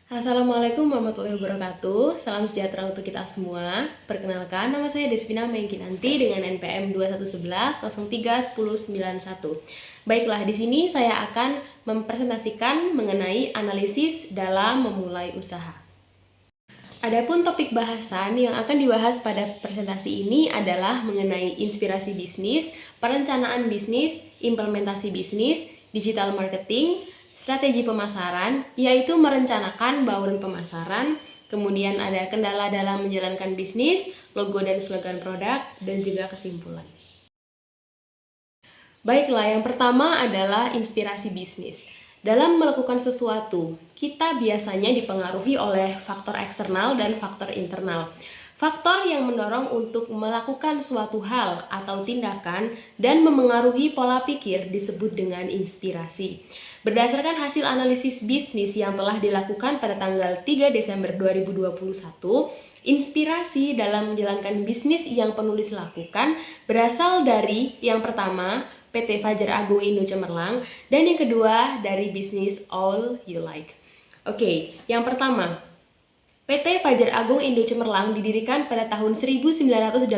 Assalamualaikum warahmatullahi wabarakatuh. Salam sejahtera untuk kita semua. Perkenalkan, nama saya Desvina Mengkinanti dengan NPM 2111 03 1091. Baiklah, di sini saya akan mempresentasikan mengenai analisis dalam memulai usaha. Adapun topik bahasan yang akan dibahas pada presentasi ini adalah mengenai inspirasi bisnis, perencanaan bisnis, implementasi bisnis, digital marketing, strategi pemasaran, yaitu merencanakan bauran pemasaran, kemudian ada kendala dalam menjalankan bisnis, logo dan slogan produk, dan juga kesimpulan. Baiklah, yang pertama adalah inspirasi bisnis. Dalam melakukan sesuatu, kita biasanya dipengaruhi oleh faktor eksternal dan faktor internal. Faktor yang mendorong untuk melakukan suatu hal atau tindakan dan memengaruhi pola pikir disebut dengan inspirasi. Berdasarkan hasil analisis bisnis yang telah dilakukan pada tanggal 3 Desember 2021, inspirasi dalam menjalankan bisnis yang penulis lakukan berasal dari yang pertama, PT Fajar Agung Indo Cemerlang, dan yang kedua dari bisnis All You Like. Oke, yang pertama, PT Fajar Agung Indo Cemerlang didirikan pada tahun 1982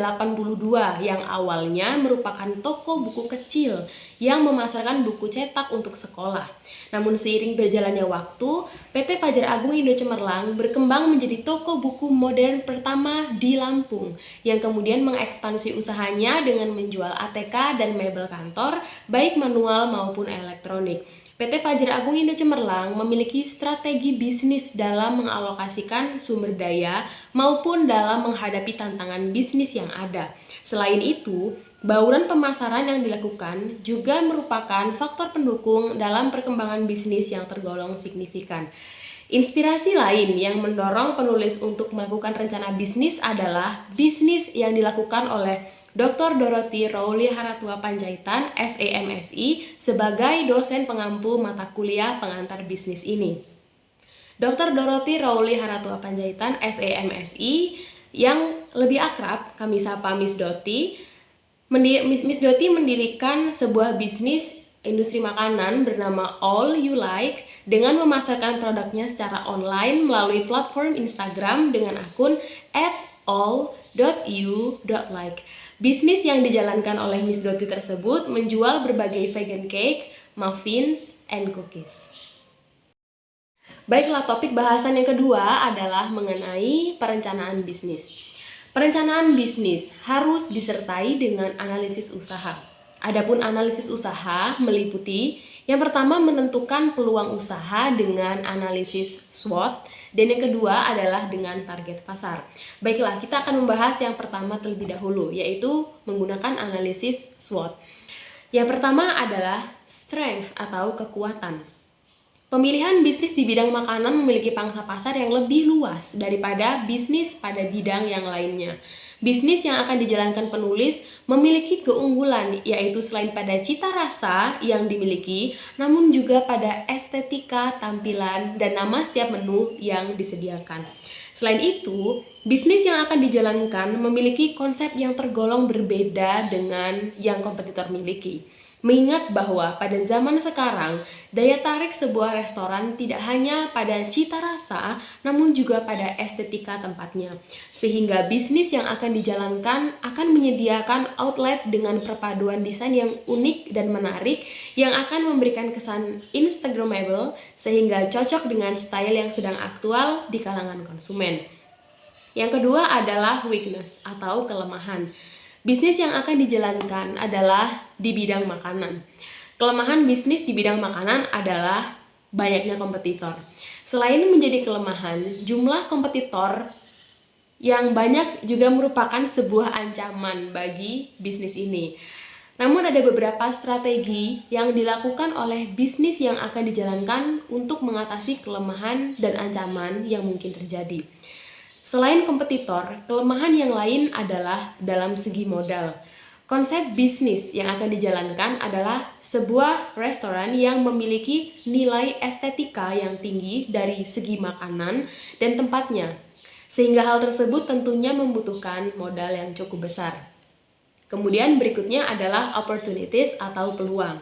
yang awalnya merupakan toko buku kecil yang memasarkan buku cetak untuk sekolah. Namun seiring berjalannya waktu, PT Fajar Agung Indo Cemerlang berkembang menjadi toko buku modern pertama di Lampung yang kemudian mengekspansi usahanya dengan menjual ATK dan mebel kantor baik manual maupun elektronik. PT Fajar Agung Indo Cemerlang memiliki strategi bisnis dalam mengalokasikan sumber daya maupun dalam menghadapi tantangan bisnis yang ada. Selain itu, bauran pemasaran yang dilakukan juga merupakan faktor pendukung dalam perkembangan bisnis yang tergolong signifikan. Inspirasi lain yang mendorong penulis untuk melakukan rencana bisnis adalah bisnis yang dilakukan oleh Dr. Dorothy Rowley Haratua Panjaitan, SEMSI, sebagai dosen pengampu mata kuliah pengantar bisnis ini. Dr. Dorothy Rowley Haratua Panjaitan, SEMSI, yang lebih akrab kami sapa Miss Doti. Miss Doti mendirikan sebuah bisnis industri makanan bernama All You Like dengan memasarkan produknya secara online melalui platform Instagram dengan akun @all.you.like. Bisnis yang dijalankan oleh Miss Doti tersebut menjual berbagai vegan cake, muffins, and cookies. Baiklah, topik bahasan yang kedua adalah mengenai perencanaan bisnis. Perencanaan bisnis harus disertai dengan analisis usaha. Adapun analisis usaha meliputi yang pertama menentukan peluang usaha dengan analisis SWOT, dan yang kedua adalah dengan target pasar. Baiklah, kita akan membahas yang pertama terlebih dahulu, yaitu menggunakan analisis SWOT. Yang pertama adalah strength atau kekuatan. Pemilihan bisnis di bidang makanan memiliki pangsa pasar yang lebih luas daripada bisnis pada bidang yang lainnya. Bisnis yang akan dijalankan penulis memiliki keunggulan, yaitu selain pada cita rasa yang dimiliki, namun juga pada estetika, tampilan, dan nama setiap menu yang disediakan. Selain itu, bisnis yang akan dijalankan memiliki konsep yang tergolong berbeda dengan yang kompetitor miliki. Mengingat bahwa pada zaman sekarang, daya tarik sebuah restoran tidak hanya pada cita rasa, namun juga pada estetika tempatnya. Sehingga bisnis yang akan dijalankan akan menyediakan outlet dengan perpaduan desain yang unik dan menarik, yang akan memberikan kesan Instagramable, sehingga cocok dengan style yang sedang aktual di kalangan konsumen. Yang kedua adalah weakness atau kelemahan. Bisnis yang akan dijalankan adalah di bidang makanan. Kelemahan bisnis di bidang makanan adalah banyaknya kompetitor. Selain menjadi kelemahan, jumlah kompetitor yang banyak juga merupakan sebuah ancaman bagi bisnis ini. Namun ada beberapa strategi yang dilakukan oleh bisnis yang akan dijalankan untuk mengatasi kelemahan dan ancaman yang mungkin terjadi. Selain kompetitor, kelemahan yang lain adalah dalam segi modal. Konsep bisnis yang akan dijalankan adalah sebuah restoran yang memiliki nilai estetika yang tinggi dari segi makanan dan tempatnya, sehingga hal tersebut tentunya membutuhkan modal yang cukup besar. Kemudian berikutnya adalah opportunities atau peluang.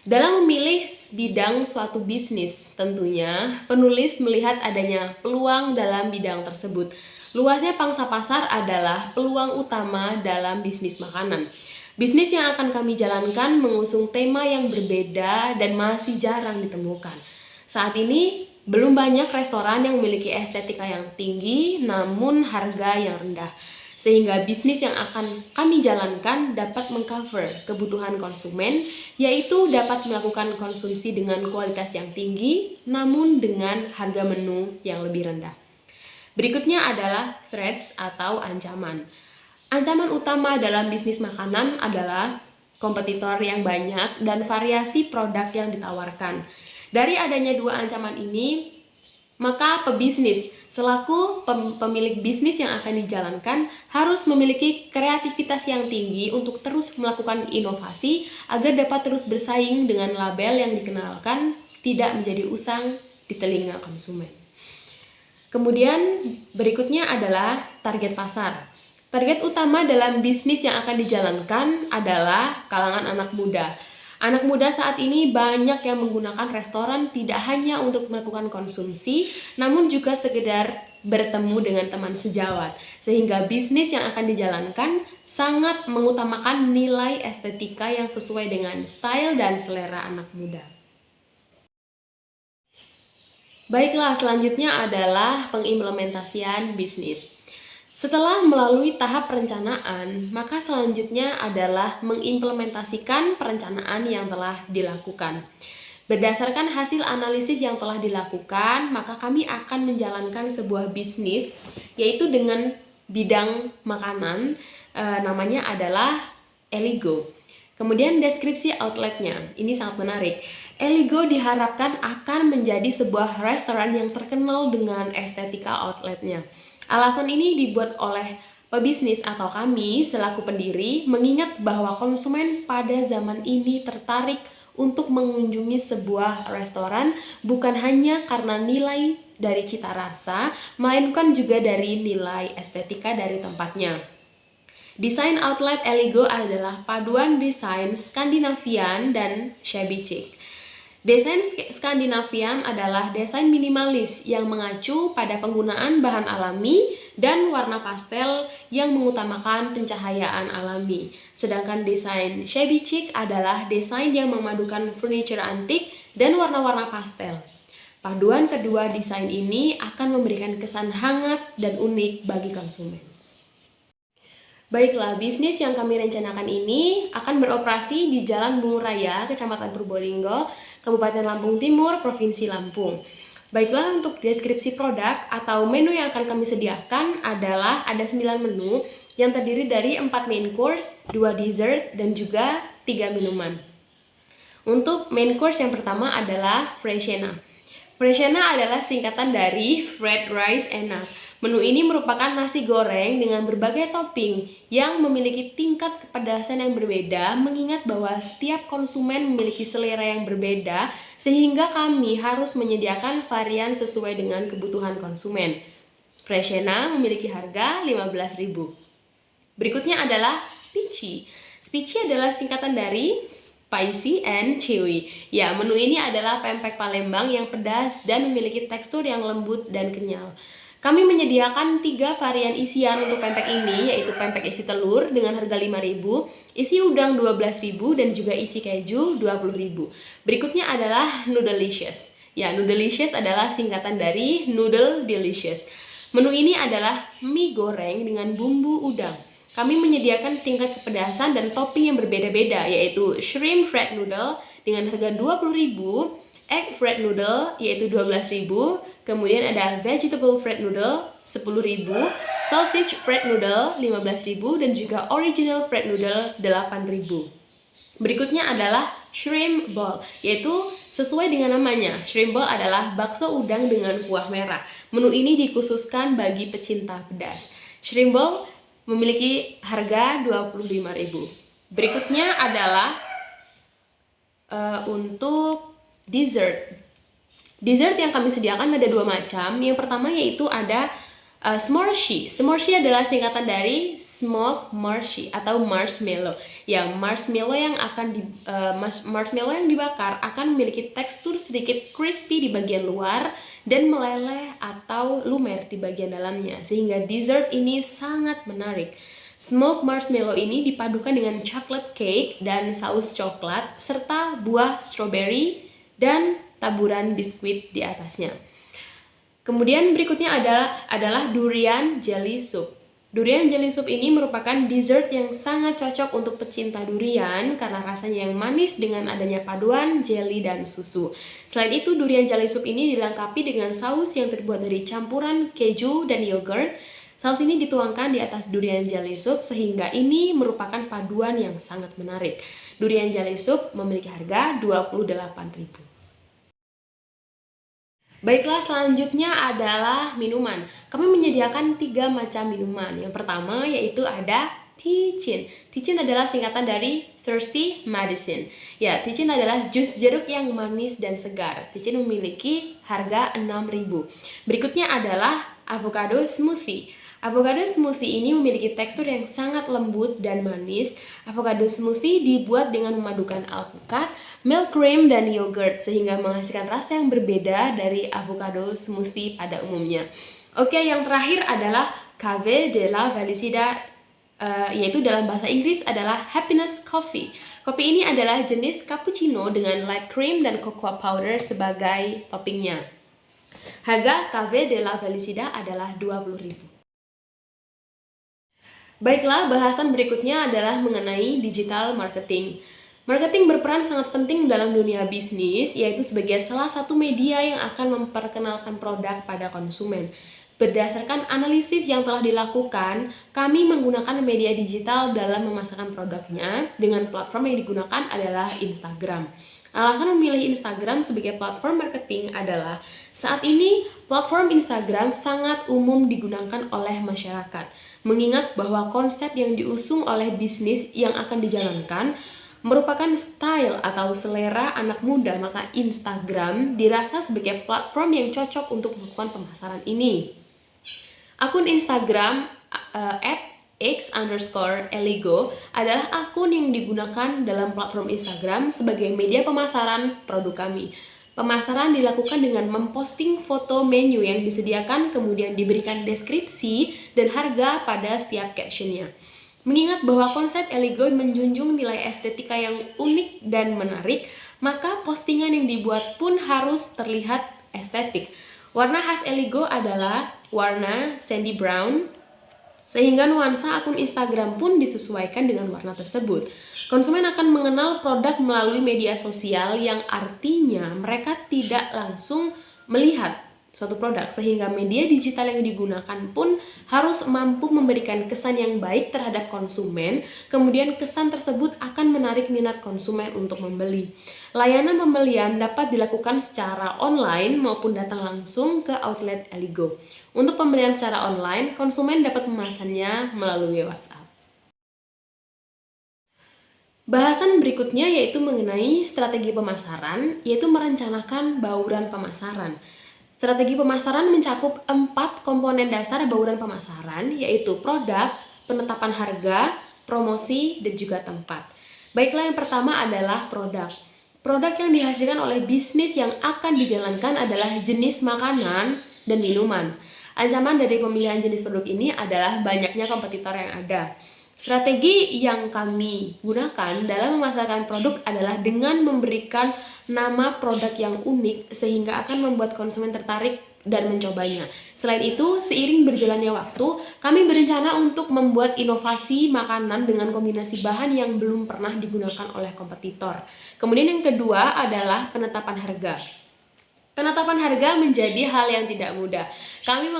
Dalam memilih bidang suatu bisnis, tentunya penulis melihat adanya peluang dalam bidang tersebut. Luasnya pangsa pasar adalah peluang utama dalam bisnis makanan. Bisnis yang akan kami jalankan mengusung tema yang berbeda dan masih jarang ditemukan. Saat ini, belum banyak restoran yang memiliki estetika yang tinggi namun harga yang rendah. Sehingga bisnis yang akan kami jalankan dapat mengcover kebutuhan konsumen, yaitu dapat melakukan konsumsi dengan kualitas yang tinggi namun dengan harga menu yang lebih rendah. Berikutnya adalah threats atau ancaman. Ancaman utama dalam bisnis makanan adalah kompetitor yang banyak dan variasi produk yang ditawarkan. Dari adanya dua ancaman ini, maka pebisnis selaku pemilik bisnis yang akan dijalankan harus memiliki kreativitas yang tinggi untuk terus melakukan inovasi agar dapat terus bersaing dengan label yang dikenalkan tidak menjadi usang di telinga konsumen. Kemudian berikutnya adalah target pasar. Target utama dalam bisnis yang akan dijalankan adalah kalangan anak muda. Anak muda saat ini banyak yang menggunakan restoran tidak hanya untuk melakukan konsumsi, namun juga sekedar bertemu dengan teman sejawat. Sehingga bisnis yang akan dijalankan sangat mengutamakan nilai estetika yang sesuai dengan style dan selera anak muda. Baiklah, selanjutnya adalah pengimplementasian bisnis. Setelah melalui tahap perencanaan, maka selanjutnya adalah mengimplementasikan perencanaan yang telah dilakukan. Berdasarkan hasil analisis yang telah dilakukan, maka kami akan menjalankan sebuah bisnis, yaitu dengan bidang makanan, namanya adalah Eligo. Kemudian deskripsi outletnya, ini sangat menarik. Eligo diharapkan akan menjadi sebuah restoran yang terkenal dengan estetika outletnya. Alasan ini dibuat oleh pebisnis atau kami selaku pendiri mengingat bahwa konsumen pada zaman ini tertarik untuk mengunjungi sebuah restoran bukan hanya karena nilai dari cita rasa, melainkan juga dari nilai estetika dari tempatnya. Desain outlet Eligo adalah paduan desain Skandinavian dan shabby chic. Desain Skandinavian adalah desain minimalis yang mengacu pada penggunaan bahan alami dan warna pastel yang mengutamakan pencahayaan alami. Sedangkan desain shabby chic adalah desain yang memadukan furniture antik dan warna-warna pastel. Paduan kedua desain ini akan memberikan kesan hangat dan unik bagi konsumen. Baiklah, bisnis yang kami rencanakan ini akan beroperasi di Jalan Bungur Raya, Kecamatan Purbolinggo, Kabupaten Lampung Timur, Provinsi Lampung. Baiklah, untuk deskripsi produk atau menu yang akan kami sediakan adalah ada 9 menu yang terdiri dari 4 main course, 2 dessert, dan juga 3 minuman. Untuk main course yang pertama adalah Freshena. Freshena adalah singkatan dari Fried Rice Enak. Menu ini merupakan nasi goreng dengan berbagai topping yang memiliki tingkat kepedasan yang berbeda, mengingat bahwa setiap konsumen memiliki selera yang berbeda, sehingga kami harus menyediakan varian sesuai dengan kebutuhan konsumen. Freshena memiliki harga Rp15.000. Berikutnya adalah Spicy. Spicy adalah singkatan dari Spicy and Chewy. Ya, menu ini adalah pempek Palembang yang pedas dan memiliki tekstur yang lembut dan kenyal. Kami menyediakan 3 varian isian untuk pempek ini, yaitu pempek isi telur dengan harga Rp5.000, isi udang Rp12.000, dan juga isi keju Rp20.000. Berikutnya adalah Noodlelicious. Ya, Noodlelicious adalah singkatan dari Noodle Delicious. Menu ini adalah mie goreng dengan bumbu udang. Kami menyediakan tingkat kepedasan dan topping yang berbeda-beda, yaitu shrimp fried noodle dengan harga Rp20.000, egg fried noodle yaitu Rp12.000, kemudian ada vegetable fried noodle Rp10.000, sausage fried noodle Rp15.000, dan juga original fried noodle Rp8.000. Berikutnya adalah shrimp ball, yaitu sesuai dengan namanya, shrimp ball adalah bakso udang dengan kuah merah. Menu ini dikhususkan bagi pecinta pedas. Shrimp ball memiliki harga Rp25.000. Berikutnya adalah untuk dessert. Dessert yang kami sediakan ada 2 macam. Yang pertama yaitu ada Smorshy. Smorshy adalah singkatan dari smoke marshy atau marshmallow. Ya, marshmallow yang dibakar akan memiliki tekstur sedikit crispy di bagian luar dan meleleh atau lumer di bagian dalamnya, sehingga dessert ini sangat menarik. Smoke marshmallow ini dipadukan dengan chocolate cake dan saus coklat serta buah strawberry dan taburan biskuit di atasnya. Kemudian berikutnya adalah durian jelly soup. Durian jelly soup ini merupakan dessert yang sangat cocok untuk pecinta durian karena rasanya yang manis dengan adanya paduan jelly dan susu. Selain itu, durian jelly soup ini dilengkapi dengan saus yang terbuat dari campuran keju dan yogurt. Saus ini dituangkan di atas durian jelly soup sehingga ini merupakan paduan yang sangat menarik. Durian jelly soup memiliki harga Rp28.000. Baiklah, selanjutnya adalah minuman. Kami menyediakan 3 macam minuman. Yang pertama yaitu ada Tea-Chin. Tea-Chin adalah singkatan dari Thirsty Medicine. Ya, Tea-Chin adalah jus jeruk yang manis dan segar. Tea-Chin memiliki harga Rp6.000. Berikutnya adalah Avocado Smoothie. Avocado smoothie ini memiliki tekstur yang sangat lembut dan manis. Avocado smoothie dibuat dengan memadukan alpukat, milk cream, dan yogurt sehingga menghasilkan rasa yang berbeda dari avocado smoothie pada umumnya. Oke, yang terakhir adalah Café de la Felicidad, yaitu dalam bahasa Inggris adalah happiness coffee. Kopi ini adalah jenis cappuccino dengan light cream dan cocoa powder sebagai toppingnya. Harga Café de la Felicidad adalah Rp20.000. Baiklah, bahasan berikutnya adalah mengenai digital marketing. Marketing berperan sangat penting dalam dunia bisnis, yaitu sebagai salah satu media yang akan memperkenalkan produk pada konsumen. Berdasarkan analisis yang telah dilakukan, kami menggunakan media digital dalam memasarkan produknya dengan platform yang digunakan adalah Instagram. Alasan memilih Instagram sebagai platform marketing adalah saat ini platform Instagram sangat umum digunakan oleh masyarakat. Mengingat bahwa konsep yang diusung oleh bisnis yang akan dijalankan merupakan style atau selera anak muda, maka Instagram dirasa sebagai platform yang cocok untuk melakukan pemasaran ini. Akun Instagram @x_eligo adalah akun yang digunakan dalam platform Instagram sebagai media pemasaran produk kami. Pemasaran dilakukan dengan memposting foto menu yang disediakan, kemudian diberikan deskripsi dan harga pada setiap captionnya. Mengingat bahwa konsep Eligo menjunjung nilai estetika yang unik dan menarik, maka postingan yang dibuat pun harus terlihat estetik. Warna khas Eligo adalah warna sandy brown, sehingga nuansa akun Instagram pun disesuaikan dengan warna tersebut. Konsumen akan mengenal produk melalui media sosial yang artinya mereka tidak langsung melihat suatu produk, sehingga media digital yang digunakan pun harus mampu memberikan kesan yang baik terhadap konsumen. Kemudian kesan tersebut akan menarik minat konsumen untuk membeli. Layanan pembelian dapat dilakukan secara online maupun datang langsung ke outlet Eligo. Untuk pembelian secara online, konsumen dapat memesannya melalui WhatsApp. Bahasan berikutnya yaitu mengenai strategi pemasaran, yaitu merencanakan bauran pemasaran. Strategi pemasaran mencakup 4 komponen dasar bauran pemasaran, yaitu produk, penetapan harga, promosi, dan juga tempat. Baiklah, yang pertama adalah produk. Produk yang dihasilkan oleh bisnis yang akan dijalankan adalah jenis makanan dan minuman. Ancaman dari pemilihan jenis produk ini adalah banyaknya kompetitor yang ada. Strategi yang kami gunakan dalam memasarkan produk adalah dengan memberikan nama produk yang unik sehingga akan membuat konsumen tertarik dan mencobanya. Selain itu, seiring berjalannya waktu, kami berencana untuk membuat inovasi makanan dengan kombinasi bahan yang belum pernah digunakan oleh kompetitor. Kemudian yang kedua adalah penetapan harga. Penetapan harga menjadi hal yang tidak mudah. Kami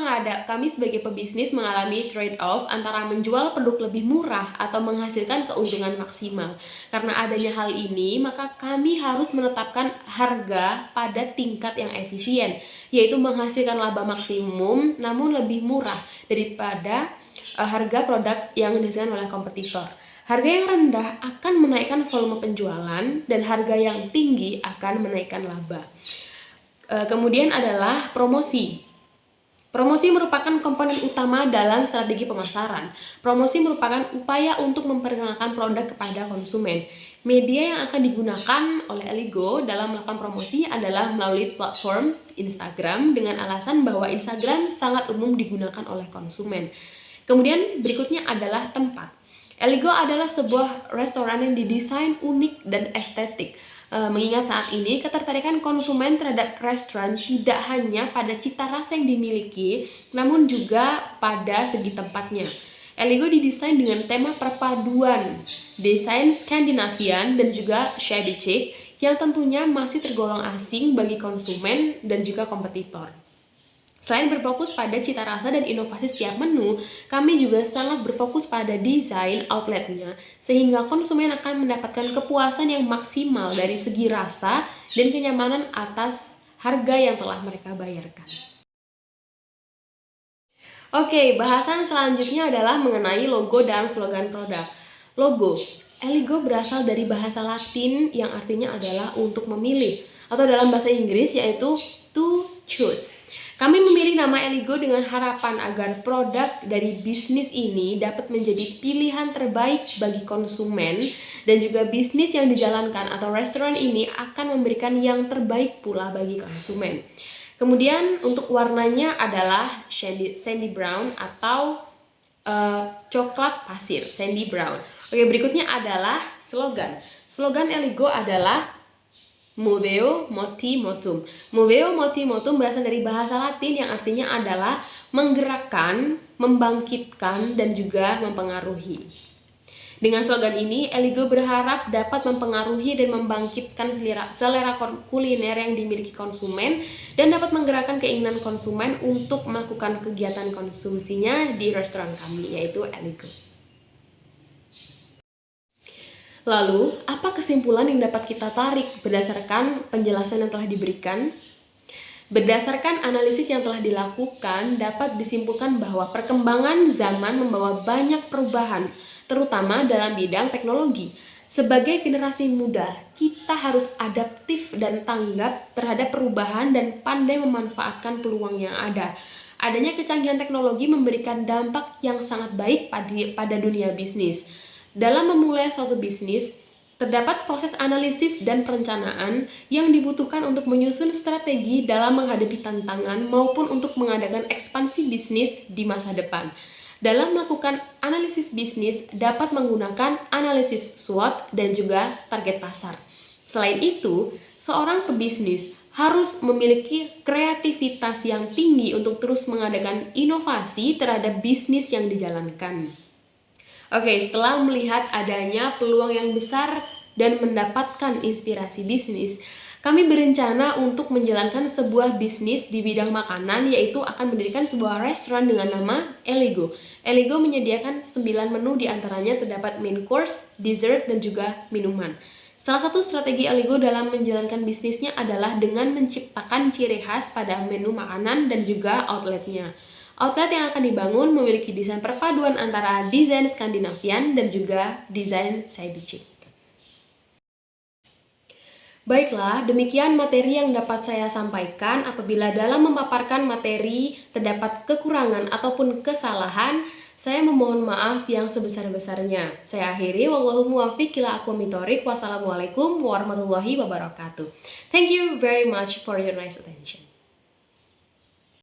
sebagai pebisnis mengalami trade-off antara menjual produk lebih murah atau menghasilkan keuntungan maksimal. Karena adanya hal ini, maka kami harus menetapkan harga pada tingkat yang efisien, yaitu menghasilkan laba maksimum namun lebih murah daripada harga produk yang dihasilkan oleh kompetitor. Harga yang rendah akan menaikkan volume penjualan dan harga yang tinggi akan menaikkan laba. Kemudian adalah promosi. Promosi merupakan komponen utama dalam strategi pemasaran. Promosi merupakan upaya untuk memperkenalkan produk kepada konsumen. Media yang akan digunakan oleh Eligo dalam melakukan promosi adalah melalui platform Instagram dengan alasan bahwa Instagram sangat umum digunakan oleh konsumen. Kemudian berikutnya adalah tempat. Eligo adalah sebuah restoran yang didesain unik dan estetik. Mengingat saat ini ketertarikan konsumen terhadap restoran tidak hanya pada cita rasa yang dimiliki, namun juga pada segi tempatnya. Eligo didesain dengan tema perpaduan desain Skandinavian dan juga shabby chic yang tentunya masih tergolong asing bagi konsumen dan juga kompetitor. Selain berfokus pada cita rasa dan inovasi setiap menu, kami juga sangat berfokus pada desain outletnya, sehingga konsumen akan mendapatkan kepuasan yang maksimal dari segi rasa dan kenyamanan atas harga yang telah mereka bayarkan. Oke, bahasan selanjutnya adalah mengenai logo dan slogan produk. Logo, Eligo berasal dari bahasa Latin yang artinya adalah untuk memilih, atau dalam bahasa Inggris yaitu to choose. Kami memilih nama Eligo dengan harapan agar produk dari bisnis ini dapat menjadi pilihan terbaik bagi konsumen dan juga bisnis yang dijalankan atau restoran ini akan memberikan yang terbaik pula bagi konsumen. Kemudian untuk warnanya adalah sandy brown atau coklat pasir, sandy brown. Oke, berikutnya adalah slogan. Slogan Eligo adalah Moveo Moti Motum. Moveo Moti Motum berasal dari bahasa Latin yang artinya adalah menggerakkan, membangkitkan, dan juga mempengaruhi. Dengan slogan ini, Eligo berharap dapat mempengaruhi dan membangkitkan selera kuliner yang dimiliki konsumen dan dapat menggerakkan keinginan konsumen untuk melakukan kegiatan konsumsinya di restoran kami, yaitu Eligo. Lalu, apa kesimpulan yang dapat kita tarik berdasarkan penjelasan yang telah diberikan? Berdasarkan analisis yang telah dilakukan, dapat disimpulkan bahwa perkembangan zaman membawa banyak perubahan, terutama dalam bidang teknologi. Sebagai generasi muda, kita harus adaptif dan tanggap terhadap perubahan dan pandai memanfaatkan peluang yang ada. Adanya kecanggihan teknologi memberikan dampak yang sangat baik pada dunia bisnis. Dalam memulai suatu bisnis, terdapat proses analisis dan perencanaan yang dibutuhkan untuk menyusun strategi dalam menghadapi tantangan maupun untuk mengadakan ekspansi bisnis di masa depan. Dalam melakukan analisis bisnis, dapat menggunakan analisis SWOT dan juga target pasar. Selain itu, seorang pebisnis harus memiliki kreativitas yang tinggi untuk terus mengadakan inovasi terhadap bisnis yang dijalankan. Oke, setelah melihat adanya peluang yang besar dan mendapatkan inspirasi bisnis, kami berencana untuk menjalankan sebuah bisnis di bidang makanan, yaitu akan mendirikan sebuah restoran dengan nama Eligo. Eligo menyediakan 9 menu, diantaranya terdapat main course, dessert, dan juga minuman. Salah satu strategi Eligo dalam menjalankan bisnisnya adalah dengan menciptakan ciri khas pada menu makanan dan juga outletnya. Outlet yang akan dibangun memiliki desain perpaduan antara desain Skandinavian dan juga desain shabby chic. Baiklah, demikian materi yang dapat saya sampaikan. Apabila dalam memaparkan materi terdapat kekurangan ataupun kesalahan, saya memohon maaf yang sebesar-besarnya. Saya akhiri, wallahu muwaffiq ila aqwamit thoriq. Wassalamualaikum warahmatullahi wabarakatuh. Thank you very much for your nice attention.